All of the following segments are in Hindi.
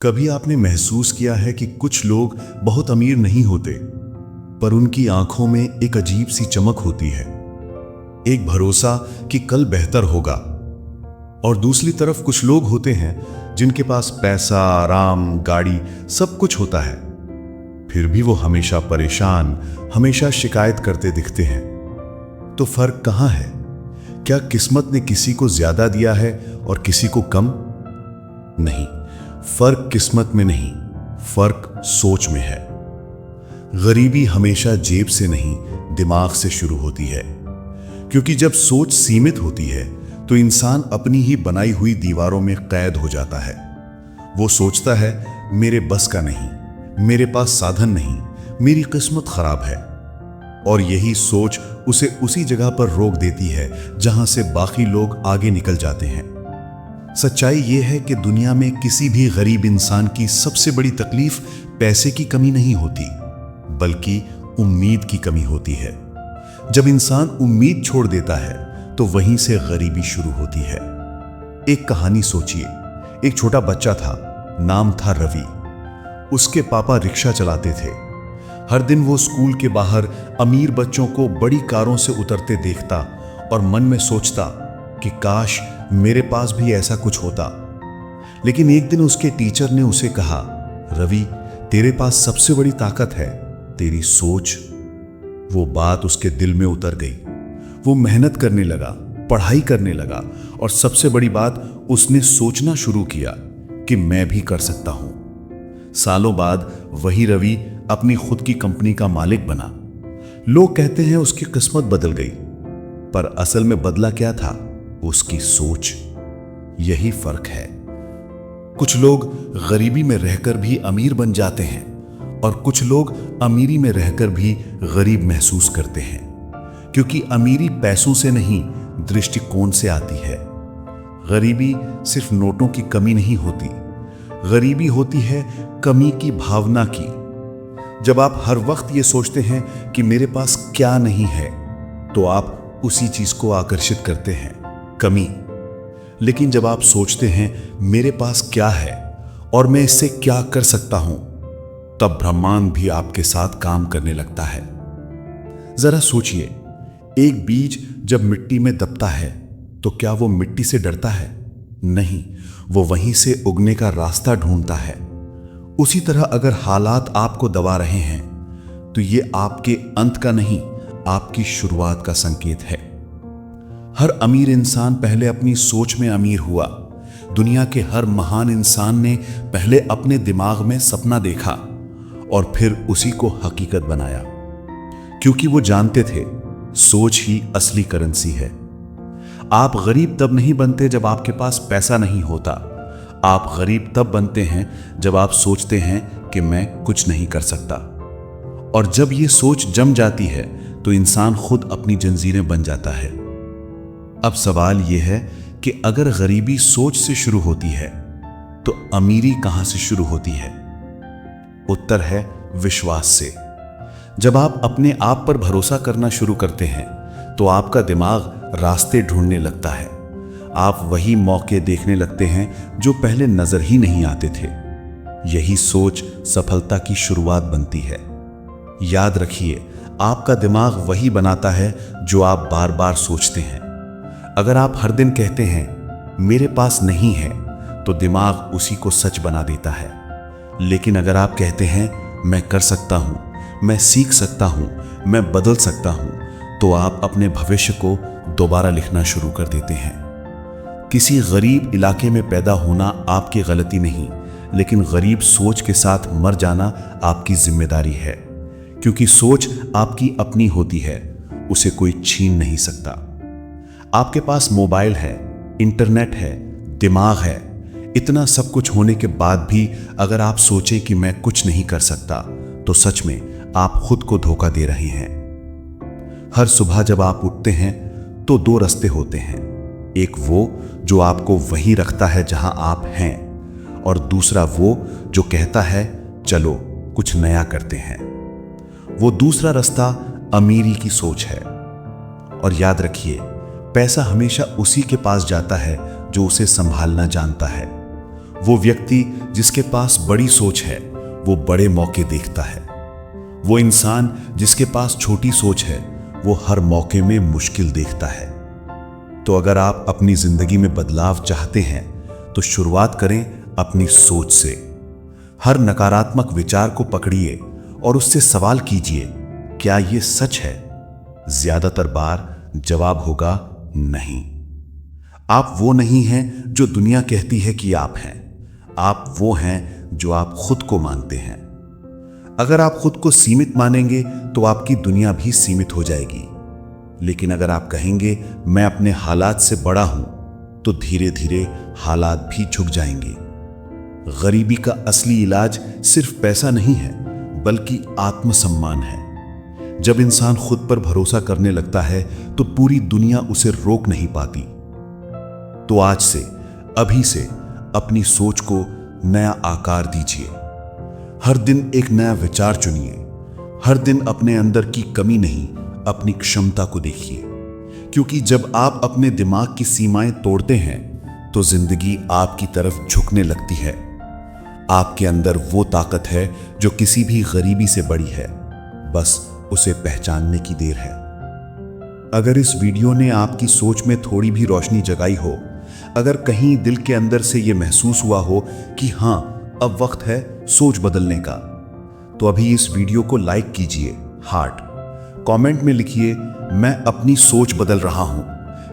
कभी आपने महसूस किया है कि कुछ लोग बहुत अमीर नहीं होते, पर उनकी आंखों में एक अजीब सी चमक होती है, एक भरोसा कि कल बेहतर होगा। और दूसरी तरफ कुछ लोग होते हैं जिनके पास पैसा, आराम, गाड़ी, सब कुछ होता है, फिर भी वो हमेशा परेशान, हमेशा शिकायत करते दिखते हैं। तो फर्क कहाँ है? क्या किस्मत ने किसी को ज्यादा दिया है और किसी को कम? नहीं, फर्क किस्मत में नहीं, फर्क सोच में है। गरीबी हमेशा जेब से नहीं, दिमाग से शुरू होती है, क्योंकि जब सोच सीमित होती है तो इंसान अपनी ही बनाई हुई दीवारों में कैद हो जाता है। वो सोचता है, मेरे बस का नहीं, मेरे पास साधन नहीं, मेरी किस्मत खराब है। और यही सोच उसे उसी जगह पर रोक देती है जहां से बाकी लोग आगे निकल जाते हैं। सच्चाई यह है कि दुनिया में किसी भी गरीब इंसान की सबसे बड़ी तकलीफ पैसे की कमी नहीं होती, बल्कि उम्मीद की कमी होती है। जब इंसान उम्मीद छोड़ देता है तो वहीं से गरीबी शुरू होती है। एक कहानी सोचिए। एक छोटा बच्चा था, नाम था रवि। उसके पापा रिक्शा चलाते थे। हर दिन वो स्कूल के बाहर अमीर बच्चों को बड़ी कारों से उतरते देखता और मन में सोचता कि काश मेरे पास भी ऐसा कुछ होता। लेकिन एक दिन उसके टीचर ने उसे कहा, रवि, तेरे पास सबसे बड़ी ताकत है तेरी सोच। वो बात उसके दिल में उतर गई। वो मेहनत करने लगा, पढ़ाई करने लगा, और सबसे बड़ी बात, उसने सोचना शुरू किया कि मैं भी कर सकता हूं। सालों बाद वही रवि अपनी खुद की कंपनी का मालिक बना। लोग कहते हैं उसकी किस्मत बदल गई, पर असल में बदला क्या था? उसकी सोच। यही फर्क है। कुछ लोग गरीबी में रहकर भी अमीर बन जाते हैं, और कुछ लोग अमीरी में रहकर भी गरीब महसूस करते हैं, क्योंकि अमीरी पैसों से नहीं, दृष्टिकोण से आती है। गरीबी सिर्फ नोटों की कमी नहीं होती, गरीबी होती है कमी की भावना की। जब आप हर वक्त ये सोचते हैं कि मेरे पास क्या नहीं है, तो आप उसी चीज को आकर्षित करते हैं, कमी। लेकिन जब आप सोचते हैं मेरे पास क्या है और मैं इससे क्या कर सकता हूं, तब ब्रह्मांड भी आपके साथ काम करने लगता है। जरा सोचिए, एक बीज जब मिट्टी में दबता है तो क्या वो मिट्टी से डरता है? नहीं, वो वहीं से उगने का रास्ता ढूंढता है। उसी तरह अगर हालात आपको दबा रहे हैं तो ये आपके अंत का नहीं, आपकी शुरुआत का संकेत है। हर अमीर इंसान पहले अपनी सोच में अमीर हुआ। दुनिया के हर महान इंसान ने पहले अपने दिमाग में सपना देखा और फिर उसी को हकीकत बनाया, क्योंकि वो जानते थे सोच ही असली करेंसी है। आप गरीब तब नहीं बनते जब आपके पास पैसा नहीं होता। आप गरीब तब बनते हैं जब आप सोचते हैं कि मैं कुछ नहीं कर सकता। और जब ये सोच जम जाती है तो इंसान खुद अपनी जंजीरें बन जाता है। अब सवाल यह है कि अगर गरीबी सोच से शुरू होती है तो अमीरी कहां से शुरू होती है? उत्तर है विश्वास से। जब आप अपने आप पर भरोसा करना शुरू करते हैं तो आपका दिमाग रास्ते ढूंढने लगता है। आप वही मौके देखने लगते हैं जो पहले नजर ही नहीं आते थे। यही सोच सफलता की शुरुआत बनती है। याद रखिए, आपका दिमाग वही बनाता है जो आप बार बार सोचते हैं। अगर आप हर दिन कहते हैं मेरे पास नहीं है, तो दिमाग उसी को सच बना देता है। लेकिन अगर आप कहते हैं मैं कर सकता हूं, मैं सीख सकता हूं, मैं बदल सकता हूं, तो आप अपने भविष्य को दोबारा लिखना शुरू कर देते हैं। किसी गरीब इलाके में पैदा होना आपकी गलती नहीं, लेकिन गरीब सोच के साथ मर जाना आपकी जिम्मेदारी है, क्योंकि सोच आपकी अपनी होती है, उसे कोई छीन नहीं सकता। आपके पास मोबाइल है, इंटरनेट है, दिमाग है। इतना सब कुछ होने के बाद भी अगर आप सोचें कि मैं कुछ नहीं कर सकता, तो सच में आप खुद को धोखा दे रहे हैं। हर सुबह जब आप उठते हैं तो दो रास्ते होते हैं। एक वो जो आपको वहीं रखता है जहां आप हैं, और दूसरा वो जो कहता है चलो कुछ नया करते हैं। वो दूसरा रास्ता अमीरी की सोच है। और याद रखिए, पैसा हमेशा उसी के पास जाता है जो उसे संभालना जानता है। वो व्यक्ति जिसके पास बड़ी सोच है वो बड़े मौके देखता है। वो इंसान जिसके पास छोटी सोच है वो हर मौके में मुश्किल देखता है। तो अगर आप अपनी जिंदगी में बदलाव चाहते हैं तो शुरुआत करें अपनी सोच से। हर नकारात्मक विचार को पकड़िए और उससे सवाल कीजिए, क्या यह सच है? ज्यादातर बार जवाब होगा नहीं। आप वो नहीं हैं जो दुनिया कहती है कि आप हैं। आप वो हैं जो आप खुद को मानते हैं। अगर आप खुद को सीमित मानेंगे तो आपकी दुनिया भी सीमित हो जाएगी। लेकिन अगर आप कहेंगे मैं अपने हालात से बड़ा हूं, तो धीरे धीरे हालात भी झुक जाएंगे। गरीबी का असली इलाज सिर्फ पैसा नहीं है, बल्कि आत्मसम्मान है। जब इंसान खुद पर भरोसा करने लगता है तो पूरी दुनिया उसे रोक नहीं पाती। तो आज से, अभी से अपनी सोच को नया आकार दीजिए। हर दिन एक नया विचार चुनिए। हर दिन अपने अंदर की कमी नहीं, अपनी क्षमता को देखिए। क्योंकि जब आप अपने दिमाग की सीमाएं तोड़ते हैं तो जिंदगी आपकी तरफ झुकने लगती है। आपके अंदर वो ताकत है जो किसी भी गरीबी से बड़ी है, बस उसे पहचानने की देर है। अगर इस वीडियो ने आपकी सोच में थोड़ी भी रोशनी जगाई हो, अगर कहीं दिल के अंदर से यह महसूस हुआ हो कि हां, अब वक्त है सोच बदलने का, तो अभी इस वीडियो को लाइक कीजिए, हार्ट। कमेंट में लिखिए मैं अपनी सोच बदल रहा हूं,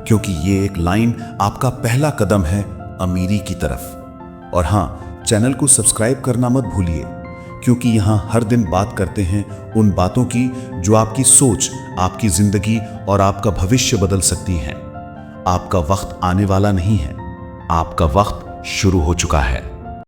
क्योंकि ये एक लाइन आपका पहला कदम है अमीरी की तरफ। और हां, चैनल को सब्सक्राइब करना मत भूलिए, क्योंकि यहां हर दिन बात करते हैं उन बातों की जो आपकी सोच, आपकी जिंदगी और आपका भविष्य बदल सकती हैं। आपका वक्त आने वाला नहीं है, आपका वक्त शुरू हो चुका है।